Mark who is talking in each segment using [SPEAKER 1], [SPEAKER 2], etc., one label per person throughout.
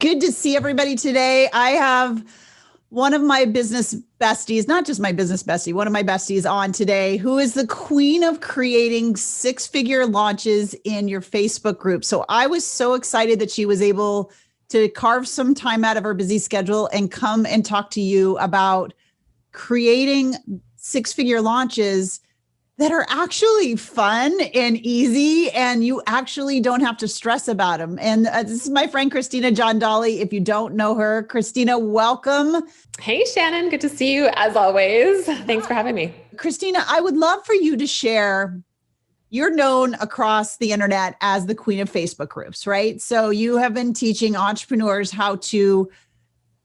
[SPEAKER 1] good to see everybody today. I have one of my business besties, not just my business bestie, one of my besties on today, who is the queen of creating six-figure launches in your Facebook group. So I was so excited that she was able to carve some time out of her busy schedule and come and talk to you about creating six-figure launches that are actually fun and easy, and you actually don't have to stress about them. And this is my friend, Christina Jandali. If you don't know her, Christina, welcome.
[SPEAKER 2] Hey, Shannon. Good to see you as always. Thanks for having me.
[SPEAKER 1] Christina, I would love for you to share, you're known across the internet as the queen of Facebook groups, right? So you have been teaching entrepreneurs how to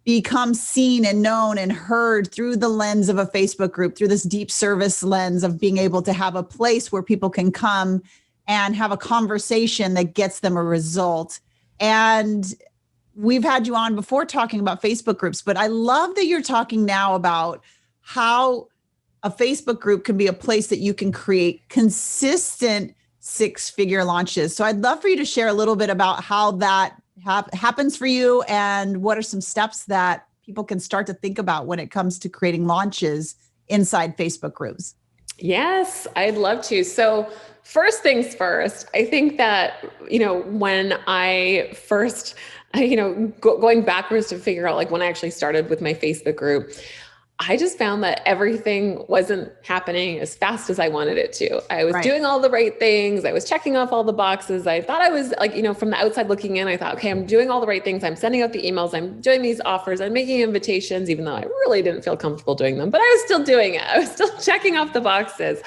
[SPEAKER 1] become seen and known and heard through the lens of a Facebook group, through this deep service lens of being able to have a place where people can come and have a conversation that gets them a result. And we've had you on before talking about Facebook groups, but I love that you're talking now about how a Facebook group can be a place that you can create consistent six-figure launches. So I'd love for you to share a little bit about how that happens for you and what are some steps that people can start to think about when it comes to creating launches inside Facebook groups.
[SPEAKER 2] Yes, I'd love to. So first things first, I think that, when I first, going backwards to figure out like when I actually started with my Facebook group, I just found that everything wasn't happening as fast as I wanted it to. I was doing all the right things. I was checking off all the boxes. I thought I was from the outside looking in, I thought, okay, I'm doing all the right things. I'm sending out the emails. I'm doing these offers. I'm making invitations, even though I really didn't feel comfortable doing them, but I was still doing it. I was still checking off the boxes.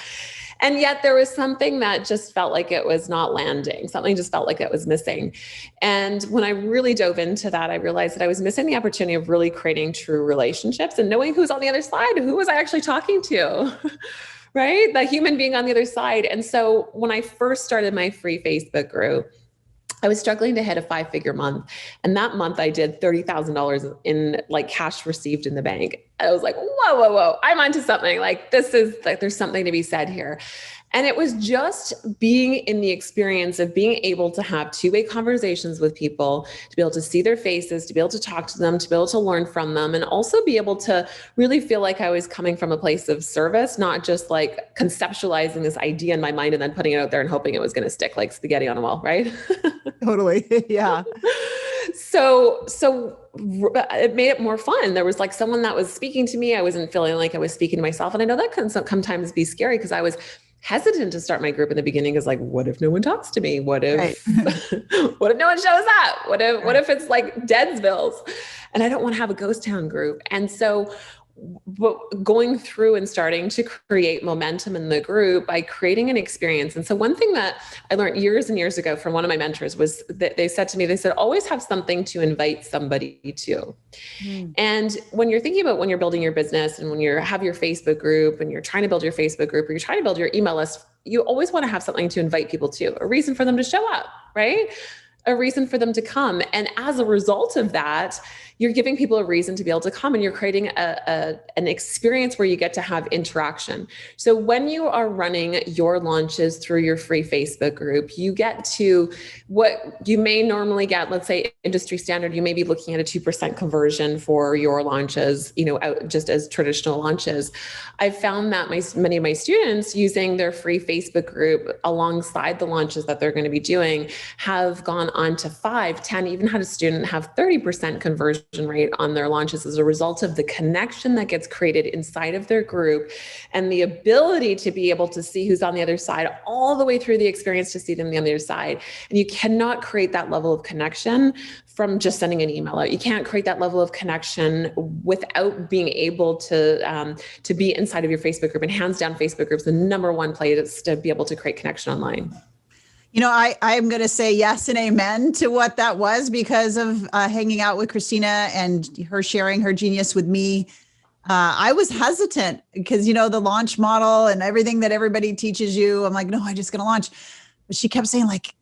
[SPEAKER 2] And yet there was something that just felt like it was not landing. Something just felt like it was missing. And when I really dove into that, I realized that I was missing the opportunity of really creating true relationships and knowing who's on the other side, who was I actually talking to, right? The human being on the other side. And so when I first started my free Facebook group, I was struggling to hit a 5-figure month. And that month I did $30,000 in like cash received in the bank. I was like, whoa, I'm onto something. Like this is like, there's something to be said here. And it was just being in the experience of being able to have two-way conversations with people, to be able to see their faces, to be able to talk to them, to be able to learn from them, and also be able to really feel like I was coming from a place of service, not just like conceptualizing this idea in my mind and then putting it out there and hoping it was going to stick like spaghetti on a wall, right?
[SPEAKER 1] Totally. Yeah.
[SPEAKER 2] So it made it more fun. There was like someone that was speaking to me. I wasn't feeling like I was speaking to myself. And I know that can sometimes be scary because I was hesitant to start my group in the beginning. Is like, what if no one talks to me? What if, what if no one shows up? What if it's like Deadsvilles and I don't want to have a ghost town group? And so going through and starting to create momentum in the group by creating an experience. And so one thing that I learned years and years ago from one of my mentors was that they said, always have something to invite somebody to. And when you're thinking about when you're building your business and when you have your Facebook group and you're trying to build your Facebook group or you're trying to build your email list, you always want to have something to invite people to, a reason for them to show up, right? A reason for them to come. And as a result of that, you're giving people a reason to be able to come and you're creating an experience where you get to have interaction. So when you are running your launches through your free Facebook group, you get to what you may normally get, let's say industry standard, you may be looking at a 2% conversion for your launches, just as traditional launches. I've found that many of my students using their free Facebook group alongside the launches that they're going to be doing have gone on to 5, 10, even had a student have 30% conversion rate on their launches as a result of the connection that gets created inside of their group and the ability to be able to see who's on the other side all the way through the experience to see them on the other side. And you cannot create that level of connection from just sending an email out. You can't create that level of connection without being able to be inside of your Facebook group. And hands down, Facebook group is the number one place to be able to create connection online.
[SPEAKER 1] I'm going to say yes and amen to what that was because of hanging out with Christina and her sharing her genius with me. I was hesitant because, the launch model and everything that everybody teaches you, I'm like, no, I'm just going to launch. But she kept saying like,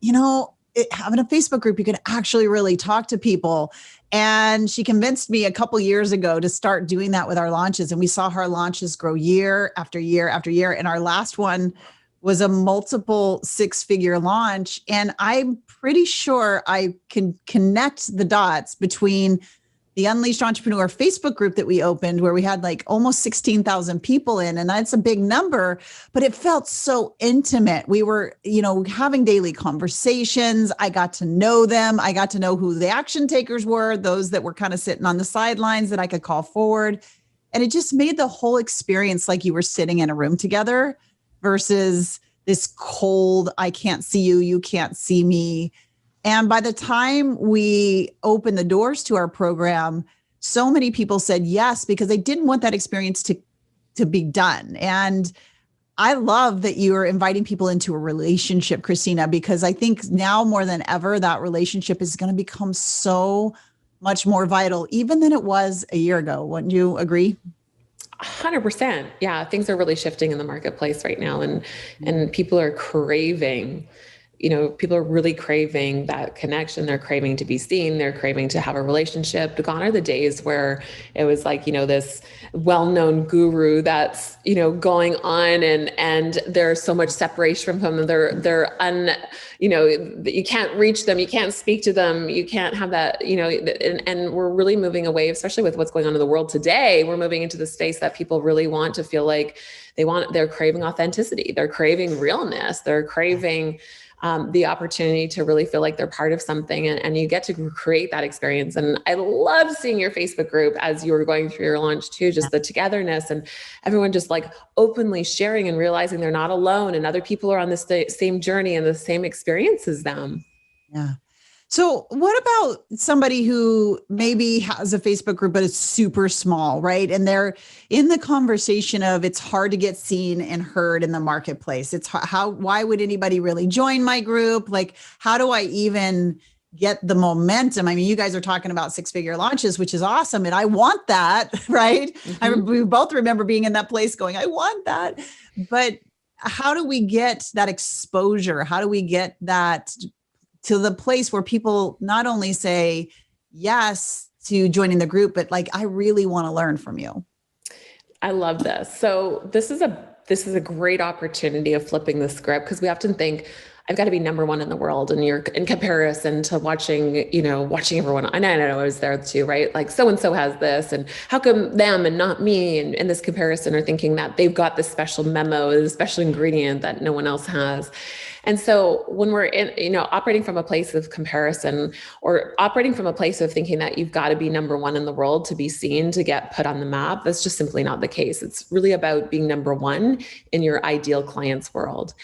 [SPEAKER 1] having a Facebook group, you can actually really talk to people. And she convinced me a couple years ago to start doing that with our launches. And we saw her launches grow year after year after year. And our last one was a multiple six-figure launch. And I'm pretty sure I can connect the dots between the Unleashed Entrepreneur Facebook group that we opened, where we had like almost 16,000 people in, and that's a big number, but it felt so intimate. We were, having daily conversations. I got to know them. I got to know who the action takers were, those that were kind of sitting on the sidelines that I could call forward. And it just made the whole experience like you were sitting in a room together versus this cold, I can't see you, you can't see me. And by the time we opened the doors to our program, so many people said yes, because they didn't want that experience to be done. And I love that you are inviting people into a relationship, Christina, because I think now more than ever, that relationship is going to become so much more vital, even than it was a year ago. Wouldn't you agree?
[SPEAKER 2] 100%. Yeah. Things are really shifting in the marketplace right now, and people are craving, people are really craving that connection. They're craving to be seen. They're craving to have a relationship. Gone are the days where it was like, this well-known guru that's, going on and there's so much separation from them. You can't reach them. You can't speak to them. You can't have that, and we're really moving away, especially with what's going on in the world today. We're moving into the space that people really want to feel like they're craving authenticity. They're craving realness. They're craving the opportunity to really feel like they're part of something, and you get to create that experience. And I love seeing your Facebook group as you were going through your launch too, just the togetherness and everyone just like openly sharing and realizing they're not alone and other people are on the same journey and the same experience as them.
[SPEAKER 1] Yeah. So what about somebody who maybe has a Facebook group, but it's super small, right? And they're in the conversation of it's hard to get seen and heard in the marketplace. It's why would anybody really join my group? Like, how do I even get the momentum? I mean, you guys are talking about six-figure launches, which is awesome. And I want that, right? Mm-hmm. We both remember being in that place going, I want that. But how do we get that exposure? How do we get that to the place where people not only say yes to joining the group, but like, I really want to learn from you?
[SPEAKER 2] I love this. So this is a great opportunity of flipping the script, because we often think I've got to be number one in the world, and you're in comparison to watching everyone. And I know I was there too, right? Like so-and-so has this, and how come them and not me? And this comparison, or thinking that they've got this special memo, this special ingredient that no one else has. And so when we're operating from a place of comparison, or operating from a place of thinking that you've got to be number one in the world to be seen, to get put on the map, that's just simply not the case. It's really about being number one in your ideal client's world.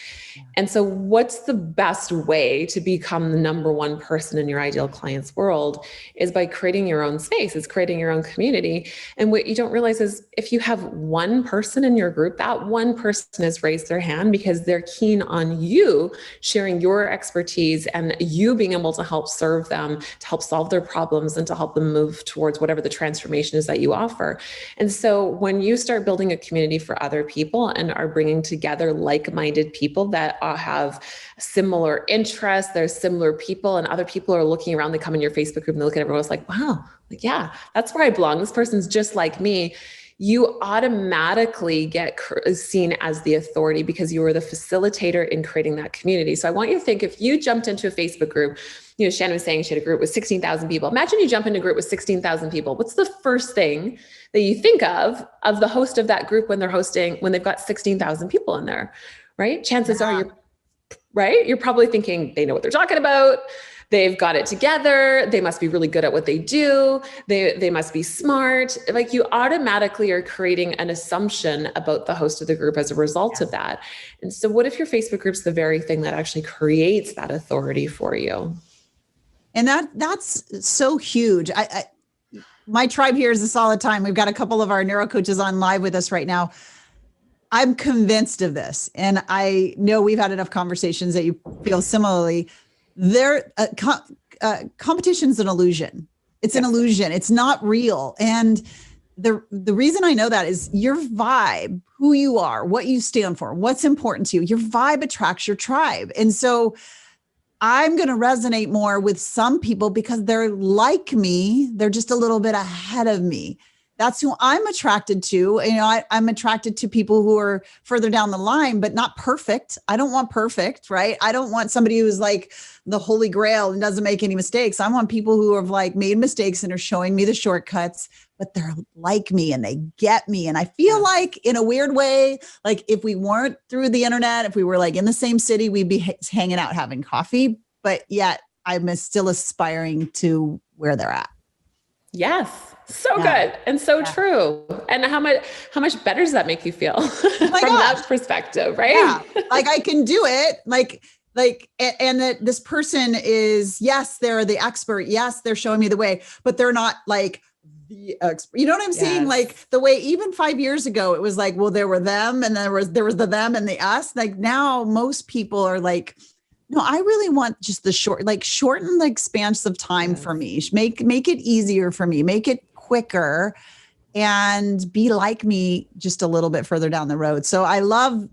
[SPEAKER 2] And so what's the best way to become the number one person in your ideal client's world is by creating your own space. It's creating your own community. And what you don't realize is if you have one person in your group, that one person has raised their hand because they're keen on you sharing your expertise and you being able to help serve them, to help solve their problems, and to help them move towards whatever the transformation is that you offer. And so when you start building a community for other people and are bringing together like-minded people that have similar interests, there's similar people, and other people are looking around, they come in your Facebook group and they look at everyone else like, wow, like, yeah, that's where I belong. This person's just like me. You automatically get seen as the authority because you are the facilitator in creating that community. So I want you to think, if you jumped into a Facebook group, Shannon was saying she had a group with 16,000 people. Imagine you jump into a group with 16,000 people. What's the first thing that you think of the host of that group when they've got 16,000 people in there, right? Chances are you're probably thinking they know what they're talking about. They've got it together. They must be really good at what they do. They must be smart. Like, you automatically are creating an assumption about the host of the group as a result of that. And so what if your Facebook group's the very thing that actually creates that authority for you?
[SPEAKER 1] And that's so huge. My tribe hears this all the time. We've got a couple of our neuro coaches on live with us right now. I'm convinced of this. And I know we've had enough conversations that you feel similarly. Competition's an illusion. It's an illusion. It's not real. And the reason I know that is your vibe, who you are, what you stand for, what's important to you. Your vibe attracts your tribe. And so I'm going to resonate more with some people because they're like me. They're just a little bit ahead of me. that's who I'm attracted to. You know, I'm attracted to people who are further down the line, but not perfect. I don't want perfect, right? I don't want somebody who's like the holy grail and doesn't make any mistakes. I want people who have like made mistakes and are showing me the shortcuts, but they're like me and they get me. And I feel like in a weird way, like if we weren't through the internet, if we were like in the same city, we'd be hanging out having coffee, but yet I'm still aspiring to where they're at.
[SPEAKER 2] Yes. So good. And so true. And how much better does that make you feel from that perspective? Right.
[SPEAKER 1] Yeah. Like I can do it. And that this person is, yes, they're the expert. Yes, they're showing me the way, but they're not like the expert. You know what I'm saying? Like the way even 5 years ago, it was like, well, there were them and there was the them and the us. Like now most people are like, no, I really want just the shorten the expanse of time for me. Make it easier for me, make it quicker and be like me just a little bit further down the road. So I love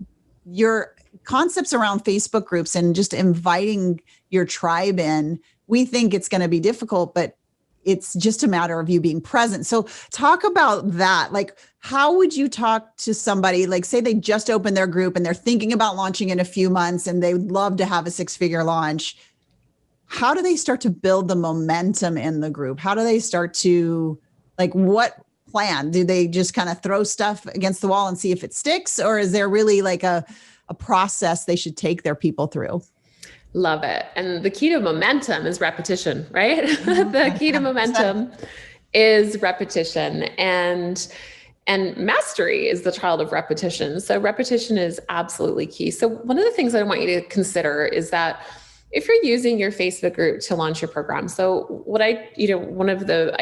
[SPEAKER 1] your concepts around Facebook groups and just inviting your tribe in. We think it's going to be difficult, but it's just a matter of you being present. So talk about that. Like, how would you talk to somebody, like say they just opened their group and they're thinking about launching in a few months and they would love to have a 6-figure launch. How do they start to build the momentum in the group? How do they start to, like, what plan? Do they just kind of throw stuff against the wall and see if it sticks? Or is there really like a process they should take their people through?
[SPEAKER 2] Love it. And the key to momentum is repetition, right? The key to momentum is repetition, and mastery is the child of repetition. So repetition is absolutely key. So one of the things that I want you to consider is that if you're using your Facebook group to launch your program, so what I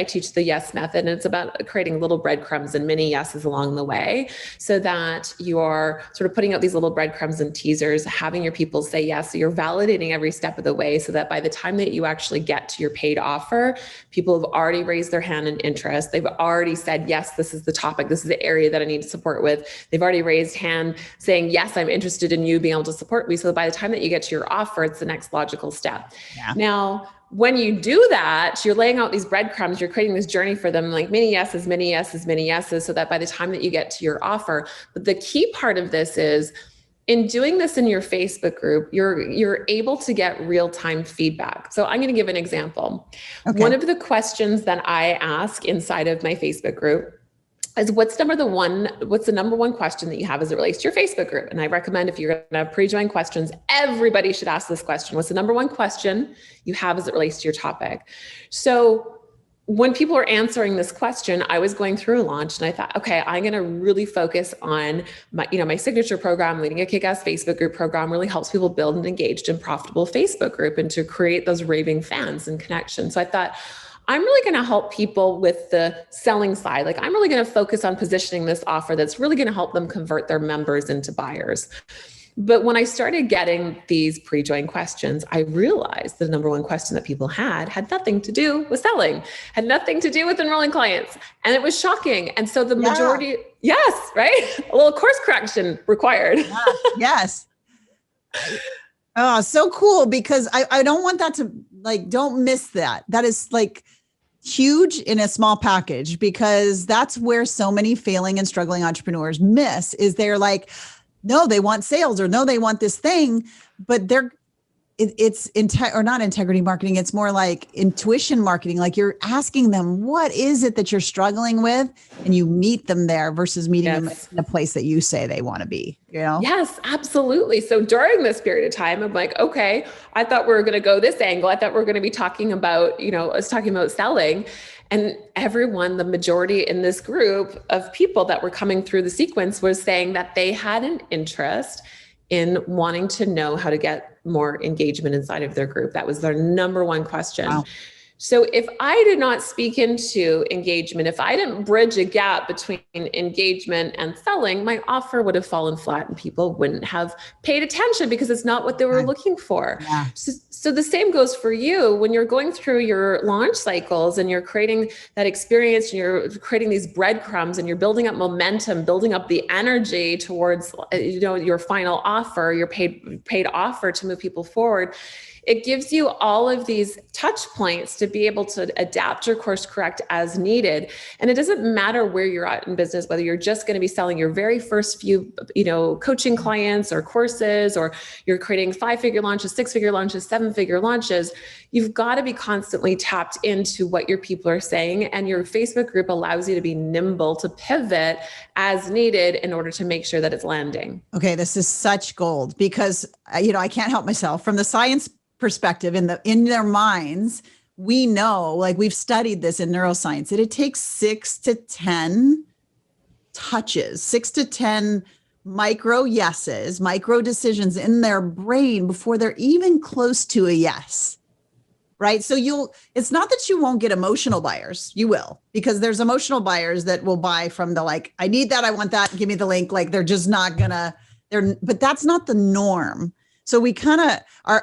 [SPEAKER 2] teach the yes method, and it's about creating little breadcrumbs and mini yeses along the way, so that you are sort of putting out these little breadcrumbs and teasers, having your people say yes. So you're validating every step of the way so that by the time that you actually get to your paid offer, people have already raised their hand in interest. They've already said, yes, this is the topic. This is the area that I need support with. They've already raised hand saying, yes, I'm interested in you being able to support me. So that by the time that you get to your offer, it's the next logical step. Yeah. Now, when you do that, you're laying out these breadcrumbs, you're creating this journey for them, like many yeses, many yeses, many yeses, so that by the time that you get to your offer, but the key part of this is in doing this in your Facebook group, you're able to get real-time feedback. So I'm going to give an example. Okay. One of the questions that I ask inside of my Facebook group is what's the number one question that you have as it relates to your Facebook group? And I recommend if you're going to have pre-join questions, everybody should ask this question. What's the number one question you have as it relates to your topic? So when people are answering this question, I was going through a launch and I thought, okay, I'm going to really focus on my signature program, Leading a Kick-Ass Facebook group program really helps people build an engaged and profitable Facebook group and to create those raving fans and connections. So I thought, I'm really going to help people with the selling side. Like I'm really going to focus on positioning this offer that's really going to help them convert their members into buyers. But when I started getting these pre-join questions, I realized the number one question that people had nothing to do with selling, had nothing to do with enrolling clients. And it was shocking. And so the majority, yes, right? A little course correction required.
[SPEAKER 1] Yes. Oh, so cool. Because I don't want that to don't miss that. That is huge in a small package, because that's where so many failing and struggling entrepreneurs miss is they're like, no, they want sales or no, they want this thing, but it's not integrity marketing. It's more like intuition marketing. Like you're asking them, what is it that you're struggling with? And you meet them there versus meeting them in a place that you say they want to be, Yes, absolutely. So during this period of time, I'm like, okay, I thought we were going to go this angle. I thought we were going to be talking about, selling. And the majority in this group of people that were coming through the sequence was saying that they had an interest in wanting to know how to get more engagement inside of their group. That was their number one question. Wow. So if I did not speak into engagement, if I didn't bridge a gap between engagement and selling, my offer would have fallen flat and people wouldn't have paid attention because it's not what they were looking for. Yeah. So the same goes for you when you're going through your launch cycles and you're creating that experience and you're creating these breadcrumbs and you're building up momentum, building up the energy towards, your final offer, your paid offer to move people forward.
[SPEAKER 2] it gives you all of these touch points to be able to adapt your course correct as needed. And it doesn't matter where you're at in business, whether you're just going to be selling your very first few, coaching clients or courses, or you're creating 5-figure launches, 6-figure launches, 7-figure launches. You've got to be constantly tapped into what your people are saying. And your Facebook group allows you to be nimble to pivot as needed in order to make sure that it's landing.
[SPEAKER 1] Okay, this is such gold because, I can't help myself from the science perspective in their minds. We know, like we've studied this in neuroscience, that it takes 6 to 10 touches, 6 to 10 micro yeses, micro decisions in their brain before they're even close to a yes. Right. So it's not that you won't get emotional buyers. You will, because there's emotional buyers that will buy from the like, I need that. I want that. Give me the link. Like they're just not but that's not the norm. So we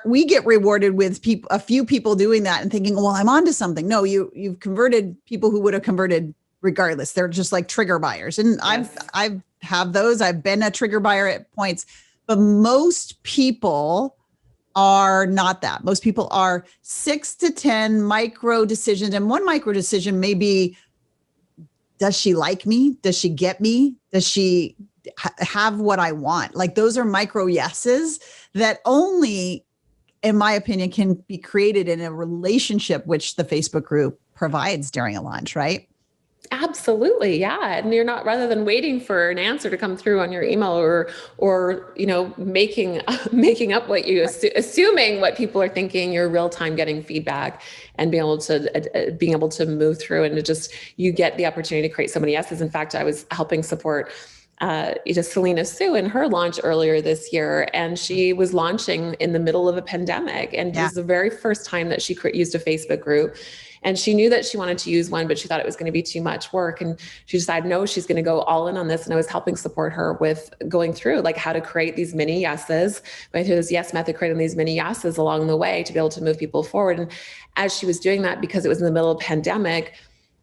[SPEAKER 1] we get rewarded with a few people doing that and thinking, well, I'm onto something. No, you've converted people who would have converted regardless. They're just like trigger buyers. And
[SPEAKER 2] Yes.
[SPEAKER 1] I've have those. I've been a trigger buyer at points, but most people are not that. Most people are 6 to 10 micro decisions. And one micro decision may be, does she like me? Does she get me? Does she have what I want? Like those are micro yeses that only, in my opinion, can be created in a relationship, which the Facebook group provides during a launch, right?
[SPEAKER 2] Absolutely. Yeah. And you're not, rather than waiting for an answer to come through on your email or making up what you assuming what people are thinking, you're real time getting feedback and being able to move through, and you get the opportunity to create so many yeses. In fact, I was helping support Selena Sue in her launch earlier this year, and she was launching in the middle of a pandemic, and it was the very first time that she used a Facebook group. And she knew that she wanted to use one, but she thought it was going to be too much work. And she decided, no, she's going to go all in on this. And I was helping support her with going through like how to create these mini yeses, by his yes method, creating these mini yeses along the way to be able to move people forward. And as she was doing that, because it was in the middle of a pandemic,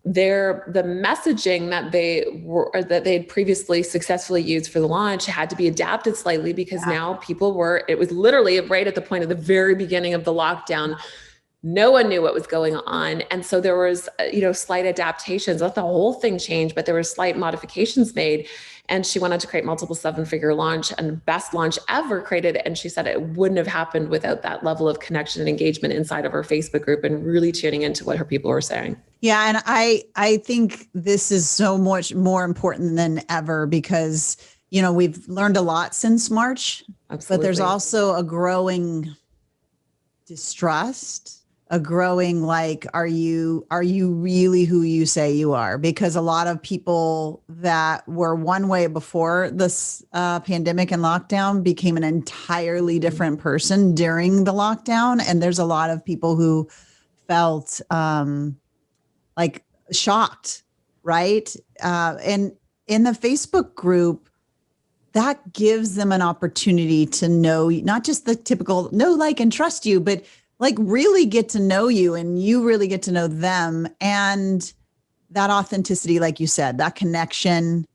[SPEAKER 2] the messaging that they had previously successfully used for the launch had to be adapted slightly, because now it was literally right at the point of the very beginning of the lockdown. No one knew what was going on. And so there was, slight adaptations. Not the whole thing changed, but there were slight modifications made. And she wanted to create multiple 7-figure launch and best launch ever created. And she said it wouldn't have happened without that level of connection and engagement inside of her Facebook group and really tuning into what her people were saying.
[SPEAKER 1] Yeah. And I think this is so much more important than ever because, we've learned a lot since March,
[SPEAKER 2] Absolutely.
[SPEAKER 1] But there's also a growing distrust, a growing like, are you really who you say you are? Because a lot of people that were one way before this pandemic and lockdown became an entirely different person during the lockdown. And there's a lot of people who felt like shocked, right? And in the Facebook group, that gives them an opportunity to know, not just the typical know, like, and trust you, but like really get to know you and you really get to know them. And that authenticity, like you said, that connection,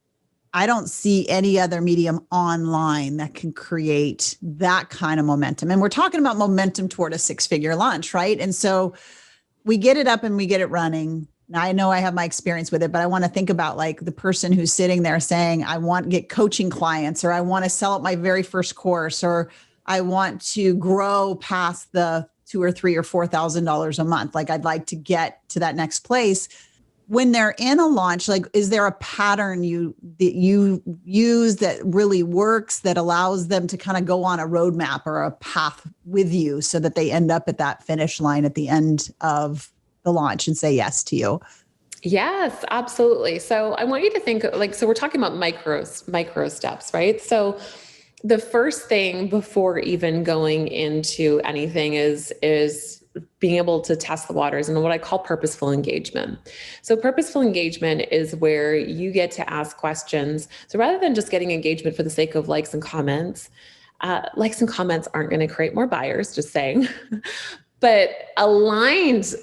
[SPEAKER 1] I don't see any other medium online that can create that kind of momentum. And we're talking about momentum toward a 6-figure launch, right? And so we get it up and we get it running. Now I know I have my experience with it, but I want to think about like the person who's sitting there saying, I want to get coaching clients, or I want to sell out my very first course, or I want to grow past the $2,000 or $3,000 or $4,000 a month. Like I'd like to get to that next place. When they're in a launch, like, is there a pattern that you use that really works, that allows them to kind of go on a roadmap or a path with you so that they end up at that finish line at the end of the launch and say yes to you?
[SPEAKER 2] Yes, absolutely. So I want you to think so we're talking about micro steps, right? So the first thing before even going into anything is being able to test the waters and what I call purposeful engagement. So purposeful engagement is where you get to ask questions. So rather than just getting engagement for the sake of likes and comments aren't going to create more buyers, just saying, but aligned,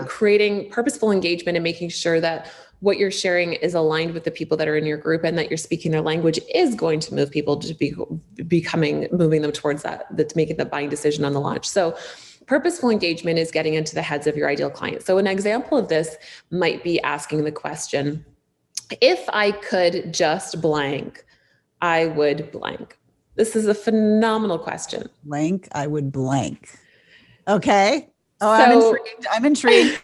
[SPEAKER 2] creating purposeful engagement and making sure that what you're sharing is aligned with the people that are in your group, and that you're speaking their language is going to move people to moving them towards that's making the buying decision on the launch. So purposeful engagement is getting into the heads of your ideal client. So an example of this might be asking the question, if I could just blank, I would blank. This is a phenomenal question.
[SPEAKER 1] Blank, I would blank. Okay. Oh, I'm intrigued.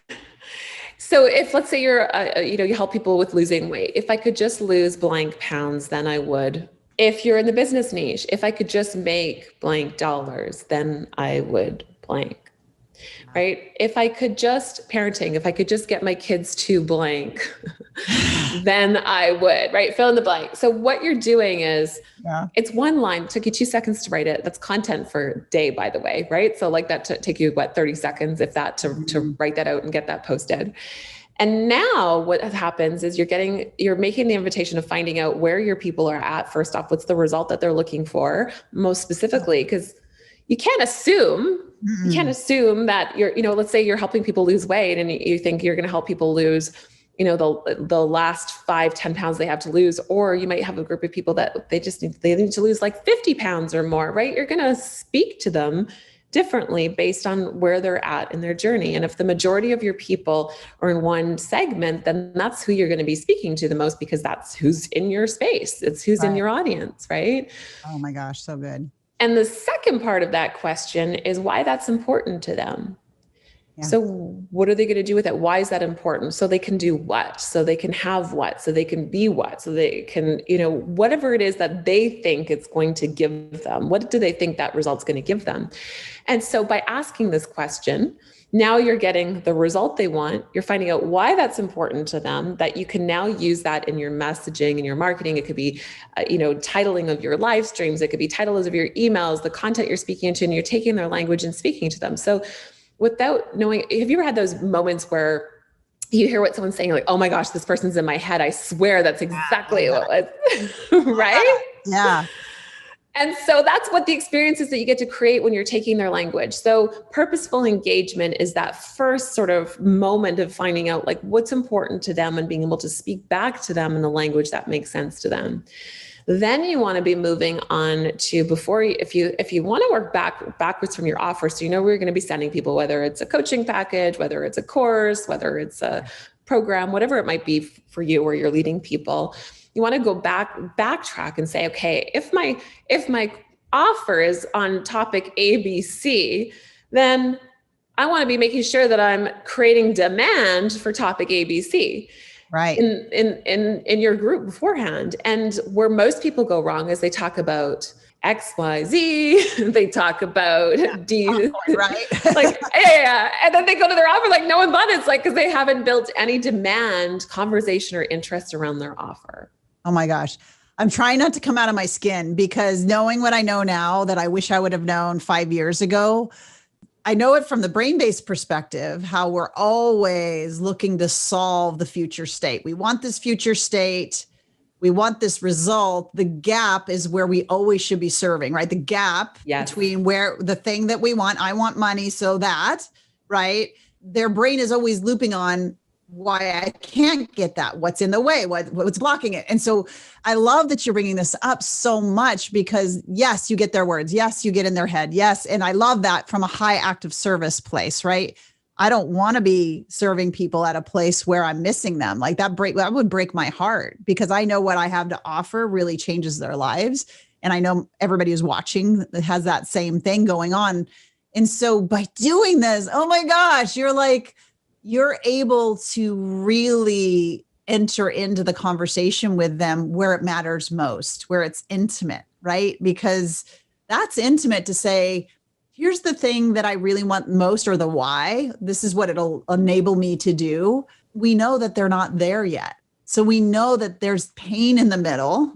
[SPEAKER 2] So if, let's say you help people with losing weight. If I could just lose blank pounds, then I would. If you're in the business niche, if I could just make blank dollars, then I would blank. Right? If I could just if I could just get my kids to blank, then I would, right? Fill in the blank. So what you're doing is, it's one line. It took you 2 seconds to write it. That's content for a day, by the way, right? So like that take you 30 seconds, if that, to write that out and get that posted. And now what happens is you're making the invitation of finding out where your people are at. First off, what's the result that they're looking for most specifically? Because you can't assume that let's say you're helping people lose weight and you think you're going to help people lose, the last 5-10 pounds they have to lose, or you might have a group of people that they need to lose like 50 pounds or more, right? You're going to speak to them differently based on where they're at in their journey. And if the majority of your people are in one segment, then that's who you're going to be speaking to the most, because that's who's in your space. It's who's in your audience, right?
[SPEAKER 1] Oh my gosh, so good.
[SPEAKER 2] And the second part of that question is why that's important to them. Yeah. So what are they going to do with it? Why is that important? So they can do what? So they can have what? So they can be what? So they can, whatever it is that they think it's going to give them. What do they think that result's going to give them? And so by asking this question, now you're getting the result they want. You're finding out why that's important to them, that you can now use that in your messaging and your marketing. It could be, titling of your live streams. It could be titles of your emails, the content you're speaking into, and you're taking their language and speaking to them. So without knowing, have you ever had those moments where you hear what someone's saying, like, oh my gosh, this person's in my head. I swear that's exactly what it was, right?
[SPEAKER 1] Yeah.
[SPEAKER 2] And so that's what the experience is that you get to create when you're taking their language. So purposeful engagement is that first sort of moment of finding out like what's important to them and being able to speak back to them in a language that makes sense to them. Then you want to be moving on to if you want to work backwards from your offer. So we're going to be sending people, whether it's a coaching package, whether it's a course, whether it's a program, whatever it might be for you, where you're leading people. You want to go backtrack and say, okay, if my offer is on topic ABC, then I want to be making sure that I'm creating demand for topic ABC.
[SPEAKER 1] Right.
[SPEAKER 2] In your group beforehand. And where most people go wrong is they talk about X, Y, Z. They talk about D.
[SPEAKER 1] Right.
[SPEAKER 2] Like, yeah. And then they go to their offer like no one bought it. It's like, because they haven't built any demand, conversation, or interest around their offer.
[SPEAKER 1] Oh my gosh. I'm trying not to come out of my skin, because knowing what I know now that I wish I would have known 5 years ago, I know it from the brain-based perspective, how we're always looking to solve the future state. We want this future state. We want this result. The gap is where we always should be serving, right? The gap between where the thing that we want, I want money, so that, right? Their brain is always looping on why I can't get that, what's in the way, what's blocking it. And so I love that you're bringing this up so much, because yes, you get their words. Yes, you get in their head. Yes. And I love that from a high active service place, right? I don't want to be serving people at a place where I'm missing them. Like that would break my heart, because I know what I have to offer really changes their lives. And I know everybody who's watching has that same thing going on. And so by doing this, oh my gosh, you're able to really enter into the conversation with them where it matters most, where it's intimate, right? Because that's intimate to say, here's the thing that I really want most, or the why. This is what it'll enable me to do. We know that they're not there yet. So we know that there's pain in the middle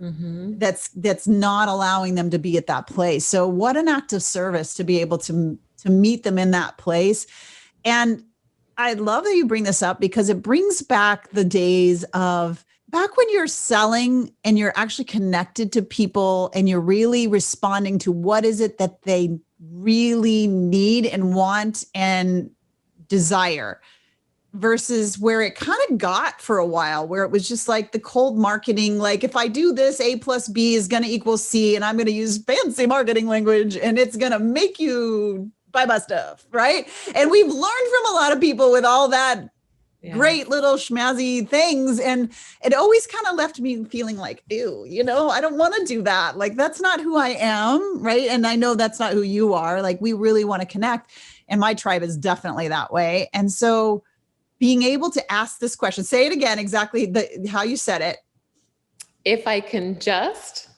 [SPEAKER 1] that's not allowing them to be at that place. So what an act of service to be able to meet them in that place. And I love that you bring this up, because it brings back the days of back when you're selling and you're actually connected to people and you're really responding to what is it that they really need and want and desire. versus where it kind of got for a while, where it was just like the cold marketing. Like if I do this, A plus B is going to equal C, and I'm going to use fancy marketing language and it's going to make you buy my stuff. Right. And we've learned from a lot of people with all that great little schmazzy things. And it always kind of left me feeling like, ew, I don't want to do that. Like, that's not who I am. Right. And I know that's not who you are. Like, we really want to connect. And my tribe is definitely that way. And so being able to ask this question, say it again, exactly how you said it.
[SPEAKER 2] If I can just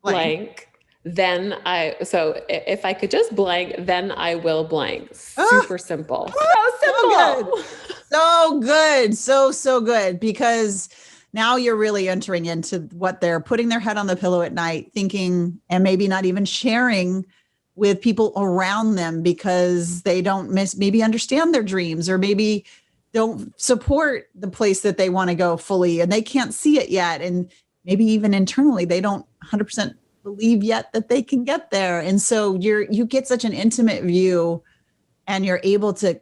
[SPEAKER 2] blank, then if I could just blank, then I will blank. Super simple. So simple.
[SPEAKER 1] So good. So good. Because now you're really entering into what they're putting their head on the pillow at night, thinking, and maybe not even sharing with people around them because they don't maybe understand their dreams, or maybe don't support the place that they want to go fully, and they can't see it yet. And maybe even internally, they don't 100% believe yet that they can get there. And so you get such an intimate view, and you're able to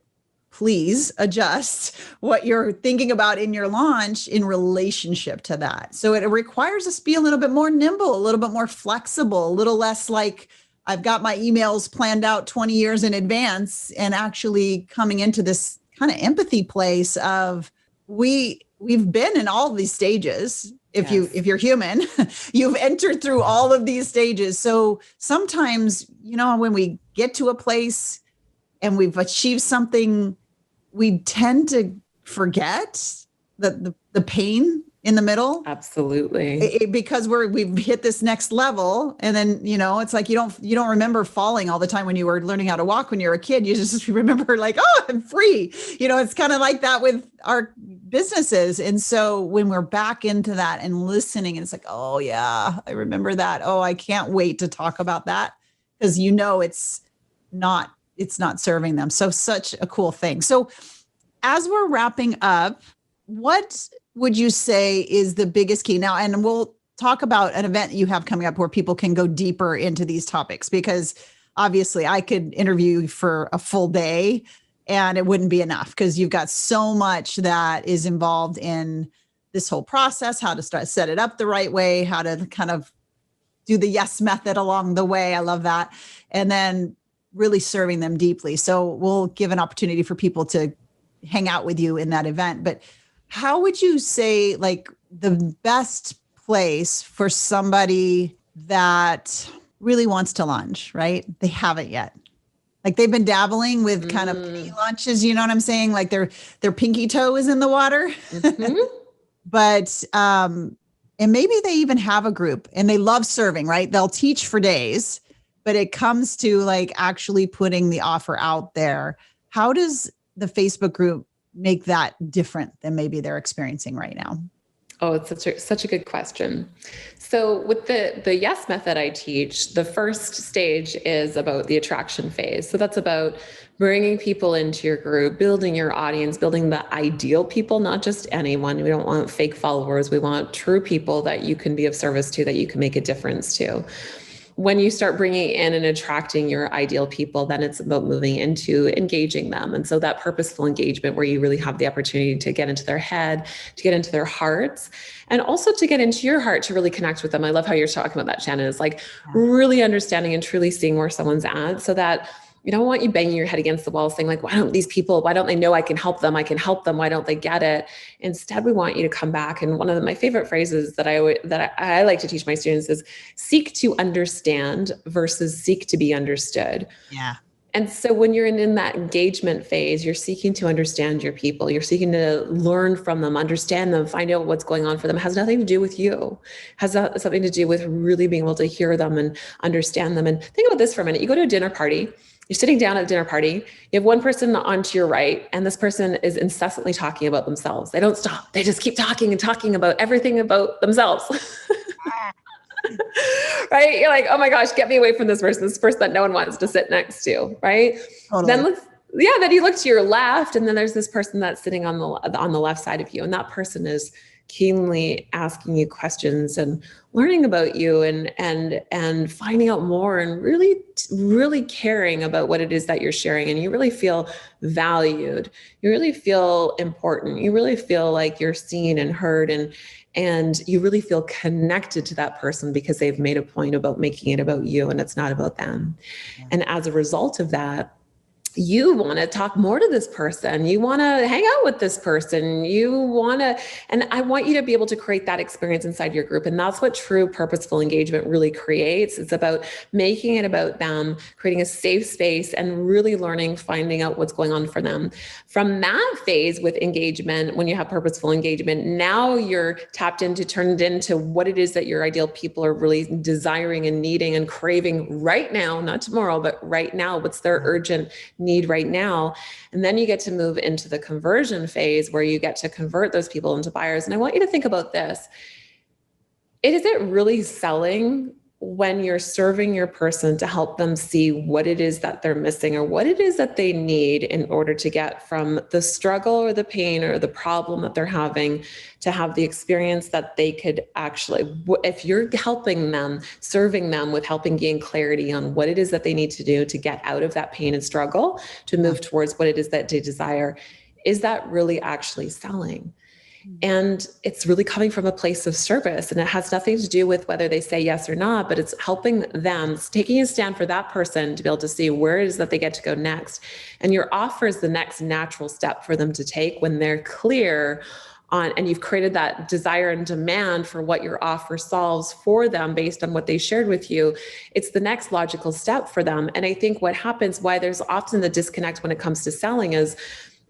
[SPEAKER 1] please adjust what you're thinking about in your launch in relationship to that. So it requires us to be a little bit more nimble, a little bit more flexible, a little less like, I've got my emails planned out 20 years in advance, and actually coming into this kind of empathy place of we've been in all of these stages. If you're human, you've entered through all of these stages. So sometimes, when we get to a place and we've achieved something, we tend to forget the pain in the middle.
[SPEAKER 2] Absolutely.
[SPEAKER 1] Because we've hit this next level. And then, it's like, you don't remember falling all the time when you were learning how to walk when you were a kid. You just remember like, oh, I'm free. It's kind of like that with our businesses. And so when we're back into that and listening, and it's like, oh yeah, I remember that. Oh, I can't wait to talk about that, because it's not serving them. So such a cool thing. So as we're wrapping up, what would you say is the biggest key now? And we'll talk about an event you have coming up where people can go deeper into these topics, because obviously I could interview you for a full day and it wouldn't be enough, because you've got so much that is involved in this whole process, how to set it up the right way, how to kind of do the yes method along the way. I love that. And then really serving them deeply. So we'll give an opportunity for people to hang out with you in that event. But how would you say, like, the best place for somebody that really wants to launch, right? They haven't yet. Like, they've been dabbling with kind of mini launches, you know what I'm saying? Like their pinky toe is in the water. But and maybe they even have a group and they love serving, right? They'll teach for days, but it comes to like actually putting the offer out there. How does the Facebook group make that different than maybe they're experiencing right now?
[SPEAKER 2] Oh, it's such a good question. So with the yes method I teach, the first stage is about the attraction phase. So that's about bringing people into your group, building your audience, building the ideal people, not just anyone. We don't want fake followers. We want true people that you can be of service to, that you can make a difference to. When you start bringing in and attracting your ideal people, then it's about moving into engaging them. And so that purposeful engagement where you really have the opportunity to get into their head, to get into their hearts, and also to get into your heart to really connect with them. I love how you're talking about that, Shannon. It's like really understanding and truly seeing where someone's at, so that we don't want you banging your head against the wall saying like, why don't they know I can help them? Why don't they get it? Instead, we want you to come back. And one of my favorite phrases that I like to teach my students is seek to understand versus seek to be understood.
[SPEAKER 1] Yeah.
[SPEAKER 2] And so when you're in that engagement phase, you're seeking to understand your people. You're seeking to learn from them, understand them, find out what's going on for them. It has nothing to do with you. It has something to do with really being able to hear them and understand them. And think about this for a minute. You go to a dinner party. You're sitting down at a dinner party. You have one person onto your right, and this person is incessantly talking about themselves. They don't stop. They just keep talking and talking about everything about themselves. Right? You're like, oh my gosh, get me away from this person that no one wants to sit next to. Right? Totally. Then you look to your left, and then there's this person that's sitting on the left side of you, and that person is keenly asking you questions and learning about you and finding out more and really caring about what it is that you're sharing. And you really feel valued. You really feel important. You really feel like you're seen and heard, and you really feel connected to that person because they've made a point about making it about you and it's not about them. Yeah. And as a result of that, you want to talk more to this person. You want to hang out with this person. And I want you to be able to create that experience inside your group. And that's what true purposeful engagement really creates. It's about making it about them, creating a safe space, and really learning, finding out what's going on for them. From that phase with engagement, when you have purposeful engagement, now you're turned into what it is that your ideal people are really desiring and needing and craving right now, not tomorrow, but right now. What's their urgent need right now? And then you get to move into the conversion phase where you get to convert those people into buyers. And I want you to think about this. Is it really selling when you're serving your person to help them see what it is that they're missing or what it is that they need in order to get from the struggle or the pain or the problem that they're having to have the experience that they could actually, if you're helping them, serving them with helping gain clarity on what it is that they need to do to get out of that pain and struggle, to move towards what it is that they desire, is that really actually selling? And it's really coming from a place of service, and it has nothing to do with whether they say yes or not, but it's helping them, it's taking a stand for that person to be able to see where it is that they get to go next. And your offer is the next natural step for them to take when they're clear on, and you've created that desire and demand for what your offer solves for them based on what they shared with you. It's the next logical step for them. And I think what happens, why there's often the disconnect when it comes to selling, is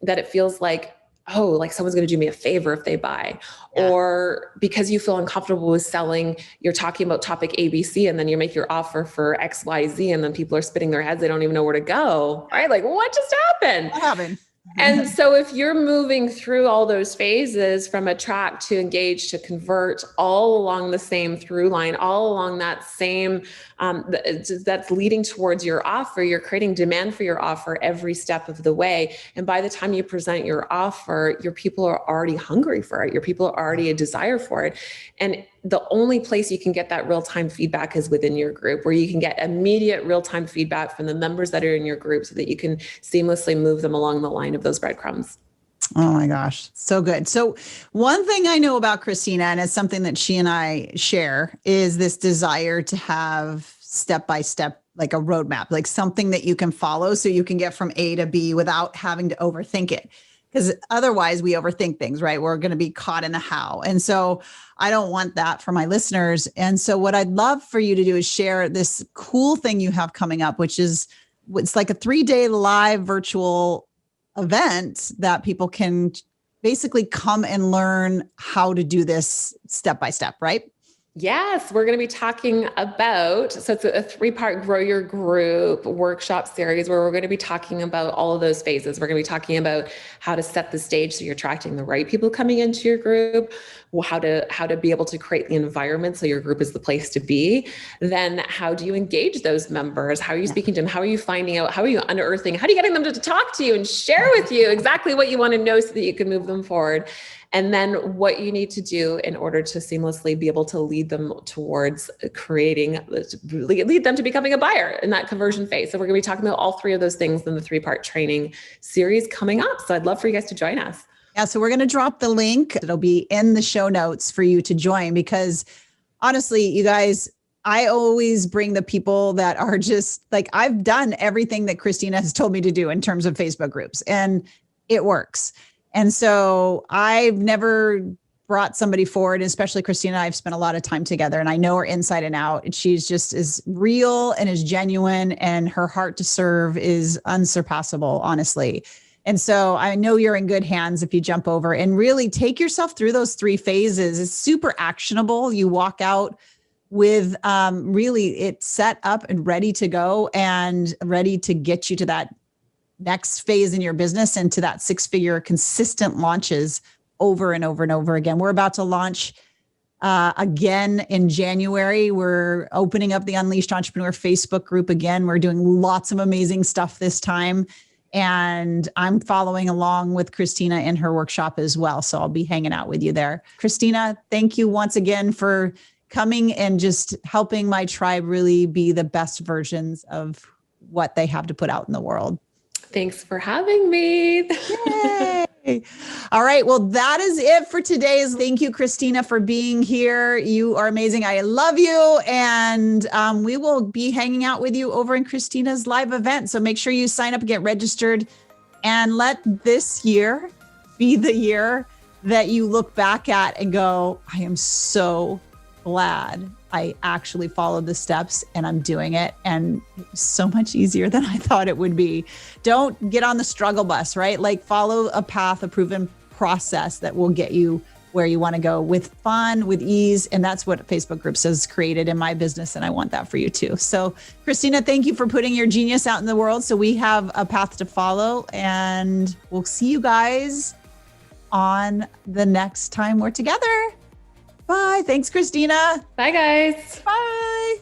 [SPEAKER 2] that it feels like, oh, like someone's going to do me a favor if they buy, or because you feel uncomfortable with selling, you're talking about topic ABC and then you make your offer for XYZ and then people are spinning their heads. They don't even know where to go, right? Like, what just happened?
[SPEAKER 1] What happened?
[SPEAKER 2] And so if you're moving through all those phases from attract to engage to convert, all along the same through line, all along that same, that's leading towards your offer, you're creating demand for your offer every step of the way. And by the time you present your offer, your people are already hungry for it. Your people are already a desire for it. And the only place you can get that real-time feedback is within your group, where you can get immediate real-time feedback from the members that are in your group so that you can seamlessly move them along the line of those breadcrumbs.
[SPEAKER 1] Oh my gosh. So good. So one thing I know about Christina, and it's something that she and I share, is this desire to have step-by-step, like a roadmap, like something that you can follow so you can get from A to B without having to overthink it. Because otherwise we overthink things, right? We're going to be caught in the how. And so I don't want that for my listeners. And so what I'd love for you to do is share this cool thing you have coming up, which is, it's like a 3-day live virtual event that people can basically come and learn how to do this step by step, right?
[SPEAKER 2] Yes, we're going to be talking about, so it's a 3-part Grow Your Group workshop series where we're going to be talking about all of those phases. We're going to be talking about how to set the stage so you're attracting the right people coming into your group, how to be able to create the environment so your group is the place to be. Then how do you engage those members? How are you speaking to them? How are you finding out? How are you unearthing? How are you getting them to talk to you and share with you exactly what you want to know so that you can move them forward? And then what you need to do in order to seamlessly be able to lead them towards lead them to becoming a buyer in that conversion phase. So we're going to be talking about all 3 of those things in the 3-part training series coming up. So I'd love for you guys to join us.
[SPEAKER 1] Yeah. So we're going to drop the link. It'll be in the show notes for you to join, because honestly, you guys, I always bring the people that are just like, I've done everything that Christina has told me to do in terms of Facebook groups, and it works. And so I've never brought somebody forward, especially Christina. I've spent a lot of time together and I know her inside and out. And she's just as real and as genuine, and her heart to serve is unsurpassable, honestly. And so I know you're in good hands if you jump over and really take yourself through those 3 phases. It's super actionable. You walk out with really it set up and ready to go and ready to get you to that next phase in your business and to that 6-figure consistent launches over and over and over again. We're about to launch again in January. We're opening up the Unleashed Entrepreneur Facebook group again. We're doing lots of amazing stuff this time. And I'm following along with Christina in her workshop as well. So I'll be hanging out with you there. Christina, thank you once again for coming and just helping my tribe really be the best versions of what they have to put out in the world.
[SPEAKER 2] Thanks for having me.
[SPEAKER 1] Yay. All right. Well, that is it for today's. Thank you, Christina, for being here. You are amazing. I love you. And we will be hanging out with you over in Christina's live event. So make sure you sign up and get registered, and let this year be the year that you look back at and go, I am so glad I actually followed the steps and I'm doing it. And it was so much easier than I thought it would be. Don't get on the struggle bus, right? Like, follow a path, a proven process that will get you where you want to go with fun, with ease. And that's what Facebook Groups has created in my business. And I want that for you too. So Christina, thank you for putting your genius out in the world so we have a path to follow. And we'll see you guys on the next time we're together. Bye. Thanks, Christina.
[SPEAKER 2] Bye, guys.
[SPEAKER 1] Bye.